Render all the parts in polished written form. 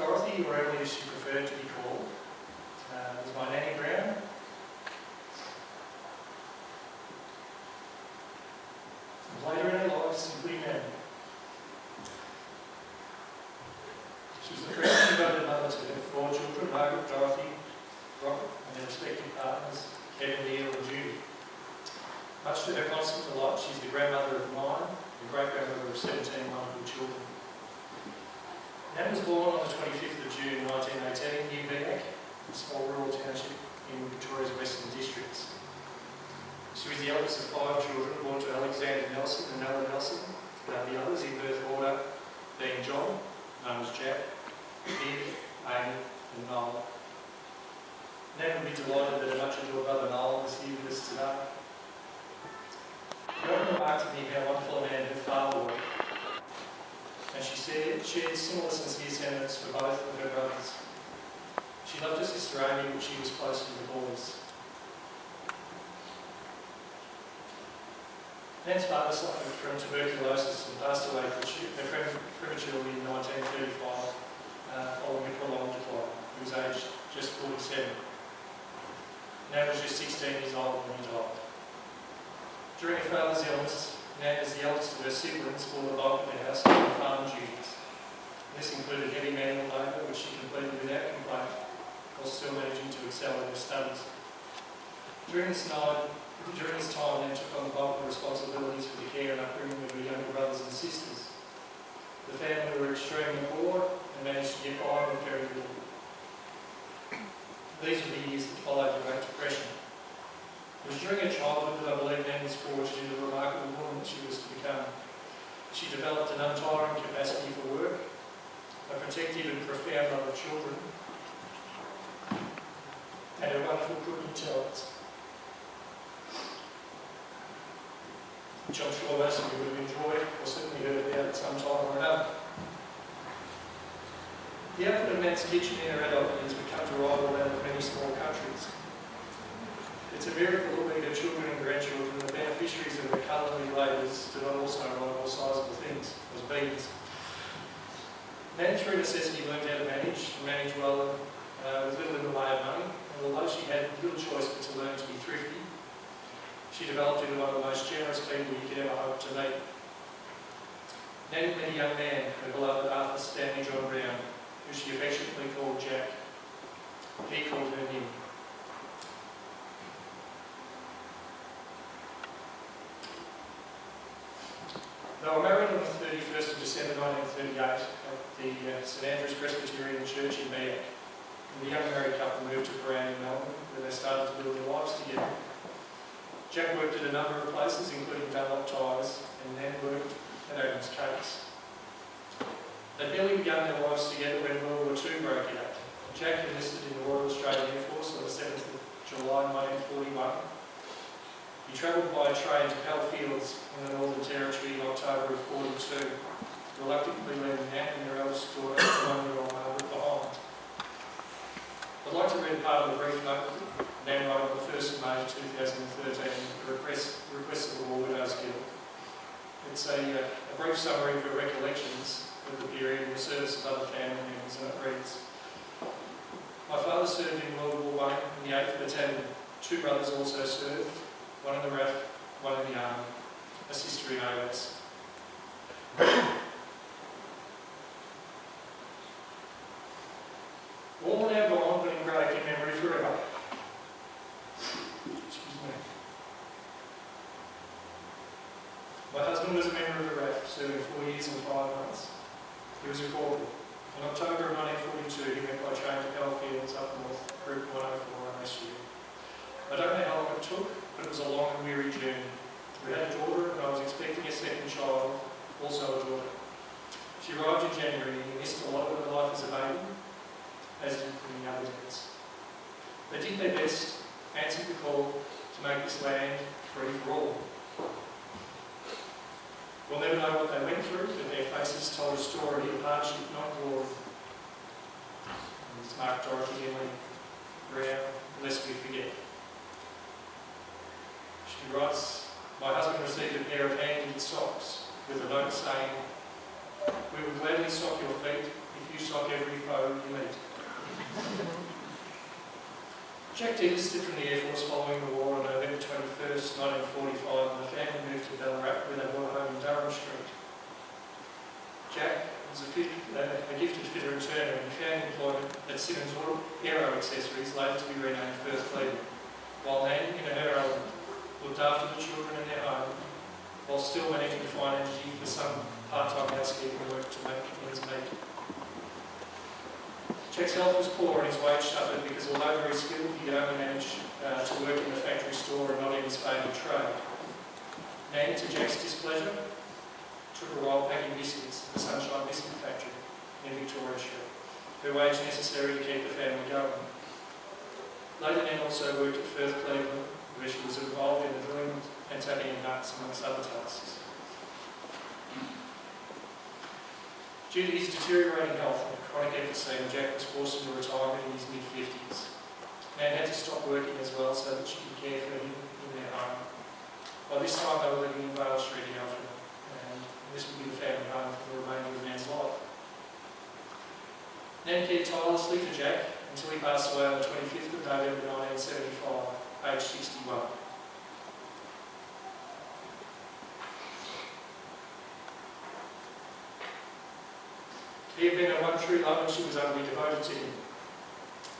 Dorothy, or Emily as she preferred to be called, was my nanny Brown. Later in her life, simply Nan. She was the correct devoted mother to her four children, Margaret, Dorothy, Robert, and their respective partners, Kevin, Neil and Judy. Much to her constant delight, she's the grandmother of 9 and great-grandmother of 17 wonderful children. Nan was born on the 25th of June 1918 near Ballarat, a small rural township in Victoria's Western Districts. She was the eldest of 5 children born to Alexander Nelson and Ella Nelson, the others in birth order being John, known as Jack, Viv, Amy and Noel. Nan would be delighted that her much adored brother Noel was here with us today. She often remarked to me how wonderful a man her father was, and she shared similar sincere sentiments for both of her brothers. She loved her sister Amy, but she was close to the boys. Nan's father suffered from tuberculosis and passed away prematurely in 1935 following a prolonged decline. He was aged just 47. Nan was just 16 years old when he died. During her father's illness, Nan, as the eldest of her siblings, bore the bulk of the household and farm duties. This included heavy manual labour, which she completed without complaint, while still managing to excel in her studies. During this time, Nan took on the bulk of responsibilities for the care and upbringing of her younger brothers and sisters. The family were extremely poor and managed to get by with very little. These were the years that followed the Great Depression. It was during her childhood that I believe Nan was forged into the remarkable woman that she was to become. She developed an untiring capacity for work, a protective and profound love of children, and her wonderful cooking talents, which I'm sure most of you would have enjoyed or certainly heard about at some time or another. The output of Nan's kitchen in her adult years would come to rival that of many small countries. It's a miracle that we, her children and grandchildren, the beneficiaries of her culinary labours, do not also rival sizable things, as beans. Nan, through necessity, learned how to manage well with little in the way of money, and although she had little choice but to learn to be thrifty, she developed into one of the most generous people you could ever hope to meet. Nan met a young man, her beloved Arthur Stanley John Brown, who she affectionately called Jack. He called her Nim. They were married on the 31st of December 1938 at the St Andrew's Presbyterian Church in Ballarat. The young married couple moved to Ballarat in Melbourne, where they started to build their lives together. Jack worked at a number of places, including Dunlop Tyres, and Nan worked at Adams Cakes. They'd barely begun their lives together when World War II broke out. Jack enlisted in the Royal Australian Air Force on the 7th of July 1941. He travelled by train to Pell Fields in the Northern Territory in October of 1942, reluctantly leaving Nan and their eldest daughter, 1-year-old Margaret, behind. I'd like to read part of the brief note Nan wrote on the 1st of May 2013, the request of the War Widows Guild. It's a brief summary of her recollections of the period in the service of other family members, and it reads: My father served in World War I in the 8th Battalion. 2 brothers also served, one in the RAF, one in the Army, a sister in AOS. All now gone, but engraved in memory forever. Excuse me. My husband was a member of the RAF, serving 4 years and 5 months. He was a corporal. In October of 1942, he went by train to Pell Fields up north, Group 104 MSU. I don't know how long it took, but it was a long and weary journey. We had a daughter, and I was expecting a second child, also a daughter. She arrived in January, and he missed a lot of her life as a baby, as did many other dads. They did their best, answered the call to make this land free for all. We'll never know what they went through, but their faces told a story of hardship, not glory. It's Mark, Dorothy, Emily, Brown, lest we forget. She writes, my husband received a pair of hand-knit socks with a note saying, we will gladly sock your feet if you sock every info you meet. Jack desisted from the Air Force following the war on November 21st, 1945, and the family moved to Ballarat, where they bought a home in Durham Street. Jack was a gifted fitter and turner, and he found employment at Simmons Aero Accessories, later to be renamed First Lady, while Nan, in her element, looked after the children in their home, while still managing to find energy for some part-time housekeeping work to make ends meet. Jack's health was poor and his wage suffered because, although very skilled, he could only manage to work in the factory store and not in his favoured trade. Nan, to Jack's displeasure, took a role packing biscuits at the Sunshine Biscuit Factory in Victoria Street, her wage necessary to keep the family going. Later, Nan also worked at Firth Cleveland, where she was involved in the drilling and tapping of nuts, amongst other tasks. Due to his deteriorating health and chronic emphysema, Jack was forced into retirement in his mid-50s. Nan had to stop working as well so that she could care for him in their home. By this time, they were living in Ballarat Street in Alfred, and this would be the family home for the remainder of Nan's life. Nan cared tirelessly for Jack until he passed away on the 25th of November 1975, aged 61. He had been her one true love and she was utterly devoted to him.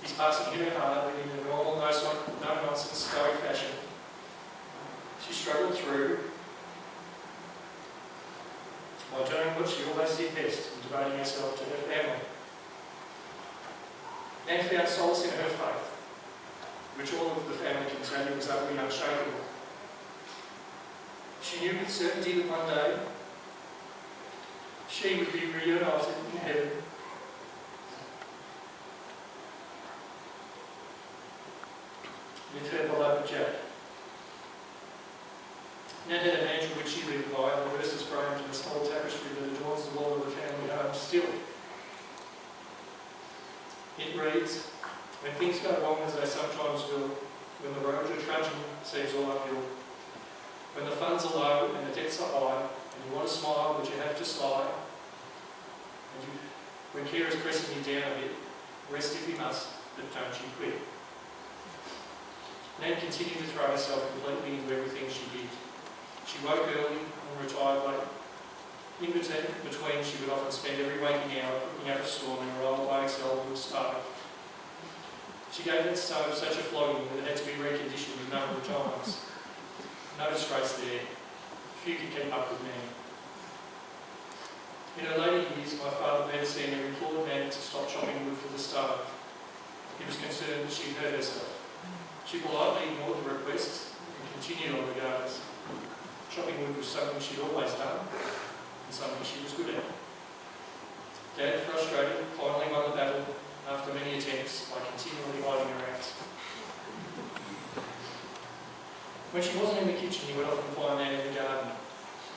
His passing hit her hard, but in a normal, no-nonsense, stoic fashion. She struggled through while doing what she always did best, and devoting herself to her family. Nan found solace in her faith, which all of the family can tell you was utterly unshakable. She knew with certainty that one day she would be reunited in heaven. With her beloved Jack. Nan had a mantra which she lived by, and the verses framed in the small tapestry that adorns the wall of the family home still. It reads, "When things go wrong as they sometimes will, when the road you're trudging seems all uphill, when the funds are low and the debts are high, and you want to smile but you have to sigh, when care is pressing you down a bit, rest if you must, but don't you quit." Nan continued to throw herself completely into everything she did. She woke early and retired late. In between, she would often spend every waking hour cooking up a storm in her old YXL wood stove. She gave that stove such a flogging that it had to be reconditioned a number of times. No disgrace there. Few could keep up with Nan. In her later years, my father, Peter Sr., implored Nan to stop chopping wood for the stove. He was concerned that she'd hurt herself. She politely ignored the requests and continued on regardless. Chopping wood was something she'd always done, and something she was good at. Dad, frustrated, finally won the battle after many attempts by continually hiding her axe. When she wasn't in the kitchen, you would often find Nan in the garden,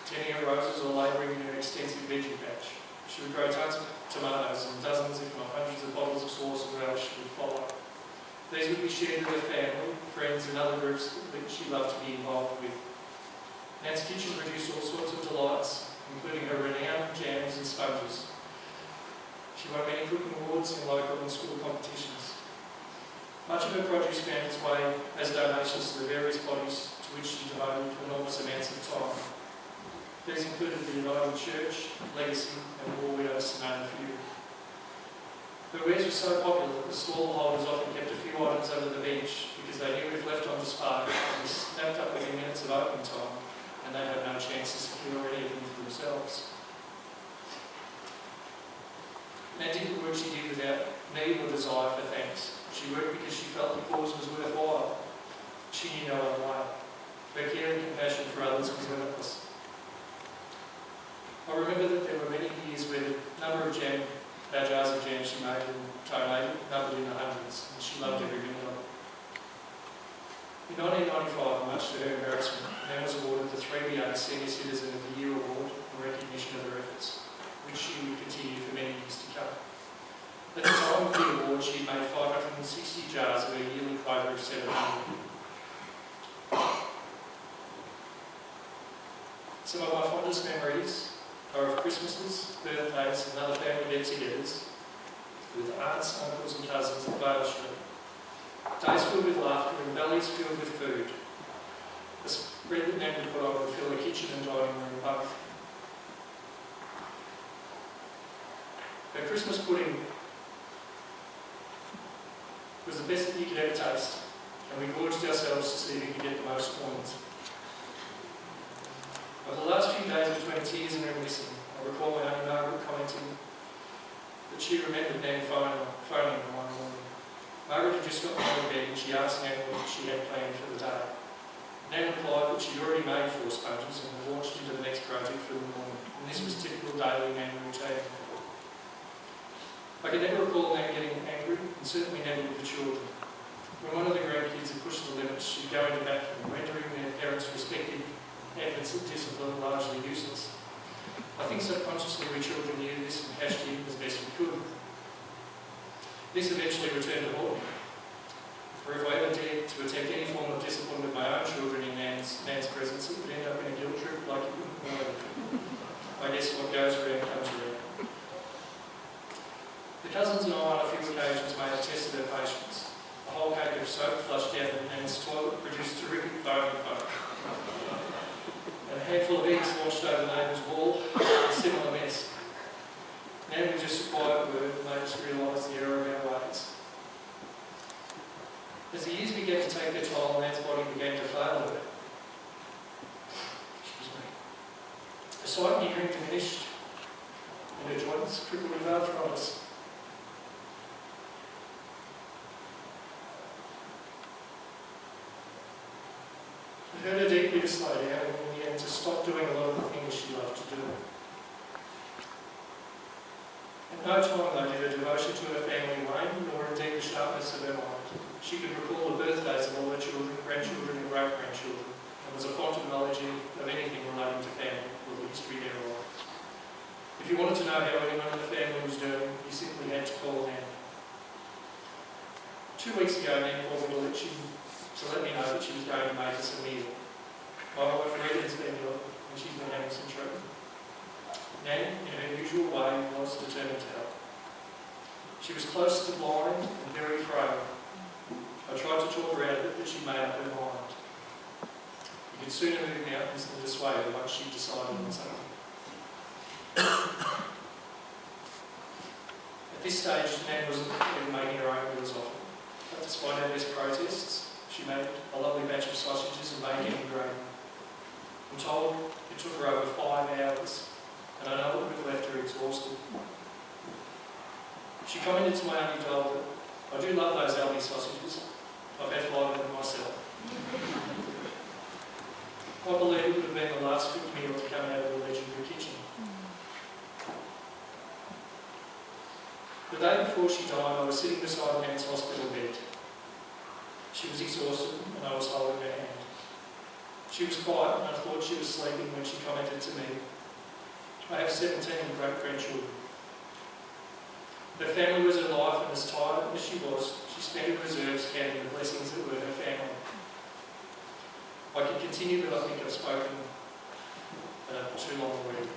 tending her roses or labouring in her extensive veggie patch. She would grow tons of tomatoes and dozens, if not hundreds, of bottles of sauce and relish would follow. These would be shared with her family, friends and other groups that she loved to be involved with. Nan's kitchen produced all sorts of delights, including her renowned jams and sponges. She won many cooking awards in local and school competitions. Much of her produce found its way as donations to the various bodies to which she devoted enormous amounts of time. These included the United Church, Legacy and War Widows, to name a few. Her wares were so popular that the stall holders often kept a few items under the bench because they knew if left on display, they'd be snapped up within minutes of opening time and they'd have no chance to secure any of them for themselves. Nan did the work she did without need or desire for thanks. She worked because she felt the cause was worthwhile. She knew no other way. Her care and compassion for others was limitless. I remember that there were many years where the number of jars of jam she made and donated numbered in the hundreds, and she loved every minute of it. In 1995, much to her embarrassment, Nan was awarded the 3BA Senior Citizen of the Year Award in recognition of her efforts, which she would continue for many years to come. At the time of the award, she made 560 jars of her yearly quota of 700. Some of my fondest memories are of Christmases, birthdays and other family get-togethers with aunts, uncles and cousins at Ballarat. Days filled with laughter and bellies filled with food. The spread that Nan would put on would fill the kitchen and dining room both. Her Christmas pudding was the best that you could ever taste, and we gorged ourselves to see who could get the most coins. Over the last few days between tears and reminiscing, I recall my Auntie Margaret commenting that she remembered Nan phoning her one morning. Margaret had just gotten out of bed and she asked Nan what she had planned for the day. Nan replied that she'd already made 4 sponges and had launched into the next project for the morning, and this was typical daily Nan routine. I can never recall Nan getting angry, and certainly never with the children. When one of the grandkids had pushed the limits, she'd go into bathroom, rendering their parents' respective efforts at discipline largely useless. I think subconsciously we children knew this and cashed in as best we could. This eventually returned to haunt me. For if I ever dared to attempt any form of discipline with my own children in Nan's presence, it would end up in a guilt trip like it wouldn't know. I guess what goes around comes around. The cousins and I on a few occasions may have tested her patience. A whole cake of soap flushed down Nan's toilet produced terrific foaming foam. And a handful of eggs launched over neighbour's wall, a similar mess. Nan with just a quiet word made us realise the error of our ways. As the years began to take their toll, Nan's body began to fail her. Her sight and hearing diminished, and her joints crippled with arthritis. It hurt her deeply to slow down and in the end to stop doing a lot of the things she loved to do. At no time though did her devotion to her family wane, nor indeed the sharpness of her mind. She could recall the birthdays of all her children, grandchildren and great-grandchildren, and was a font of knowledge of anything relating to family or the history thereof. If you wanted to know how anyone in the family was doing, you simply had to call Nan. 2 weeks ago, Nan called me to let me know that she was going to make us a meal. My wife Rita has been ill and she's been having some treatment. Nan, in her usual way, was determined to help. She was close to blind and very frail. I tried to talk her out of it, but she made up her mind. You could sooner move mountains than dissuade her once she decided on something. At this stage, Nan wasn't even making her own meals often, but despite her best protests, she made a lovely batch of sausages and bacon and gravy. I'm told it took her over 5 hours, and I know it would have left her exhausted. She commented to my Auntie Dole that I do love those Aldi sausages. I've had 5 of them myself. I believe it would have been the last cooked meal to come out of the legendary kitchen. The day before she died, I was sitting beside Nan's hospital bed. She was exhausted and I was holding her hand. She was quiet and I thought she was sleeping when she commented to me, I have 17 great-grandchildren. Her family was alive and as tired as she was, she spent her reserves counting the blessings that were her family. I could continue, but I think I've spoken too long already.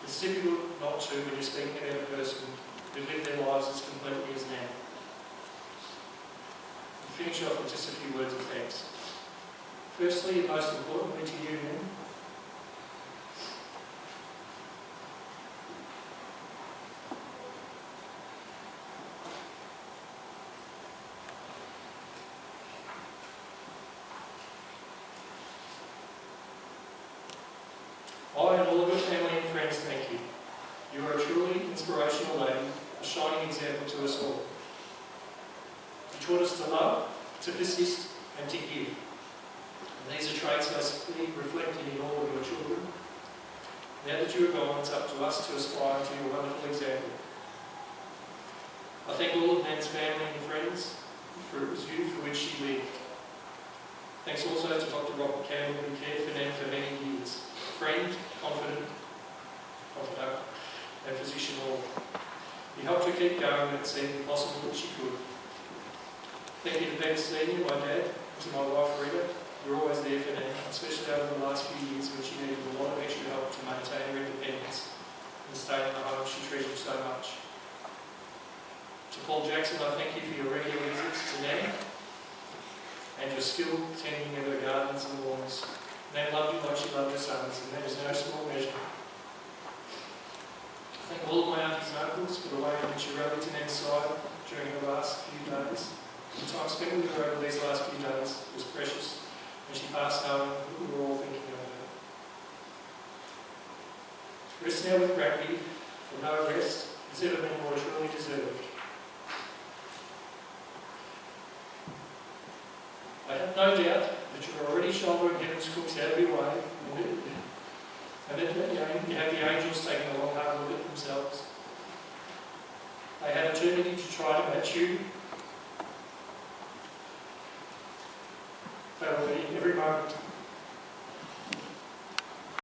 It's difficult not to when you're speaking about a person who lived their lives as completely as Nan. I'll finish off with just a few words of thanks. Firstly, and most importantly to you, Nan. I and all of your family and friends thank you. You are a truly inspirational lady, a shining example to us all. You taught us to love, to persist and to give. And these are traits I see reflected in all of your children. Now that you are gone, it's up to us to aspire to your wonderful example. I thank all of Nan's family and friends, for it was you for which she lived. Thanks also to Dr. Robert Campbell, who cared for Nan for many years. Friend, confidant, and physician all. He helped her keep going when it seemed impossible that she could. Thank you to Ben Senior, my dad, and to my wife Rita. You're always there for Nan, especially over the last few years when she needed a lot of extra help to maintain her independence and stay in the home she treasured so much. Paul Jackson, I thank you for your regular visits to Nan and your skill tending of her gardens and lawns. Nan loved you like she loved her sons, and that is no small measure. I thank all of my aunties and uncles for the way in which you rallied to Nan's side during the last few days. The time spent with her over these last few days was precious, and she passed knowing that we were all thinking of her. Rest now with gravity, for no rest has ever been more truly deserved. I have no doubt that you are already shouldering heaven's crooks out of your way, and that you have the angels taking a long hard look at themselves. They have eternity to try to match you